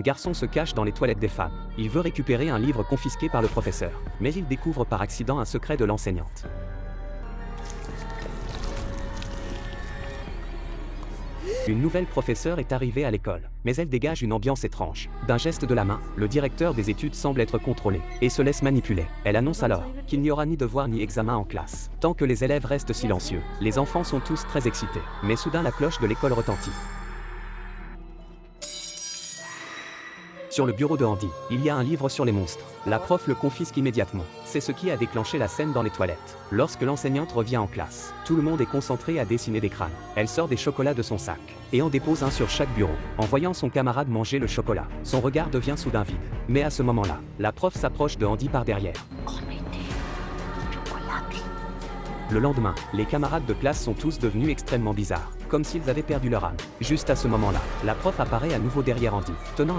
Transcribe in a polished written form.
Un garçon se cache dans les toilettes des femmes. Il veut récupérer un livre confisqué par le professeur. Mais il découvre par accident un secret de l'enseignante. Une nouvelle professeure est arrivée à l'école, mais elle dégage une ambiance étrange. D'un geste de la main, le directeur des études semble être contrôlé et se laisse manipuler. Elle annonce alors qu'il n'y aura ni devoir ni examen en classe, tant que les élèves restent silencieux. Les enfants sont tous très excités, mais soudain la cloche de l'école retentit. Sur le bureau de Andy, il y a un livre sur les monstres. La prof le confisque immédiatement. C'est ce qui a déclenché la scène dans les toilettes. Lorsque l'enseignante revient en classe, tout le monde est concentré à dessiner des crânes. Elle sort des chocolats de son sac et en dépose un sur chaque bureau. En voyant son camarade manger le chocolat, son regard devient soudain vide. Mais à ce moment-là, la prof s'approche de Andy par derrière. Le lendemain, les camarades de classe sont tous devenus extrêmement bizarres, comme s'ils avaient perdu leur âme. Juste à ce moment-là, la prof apparaît à nouveau derrière Andy, tenant un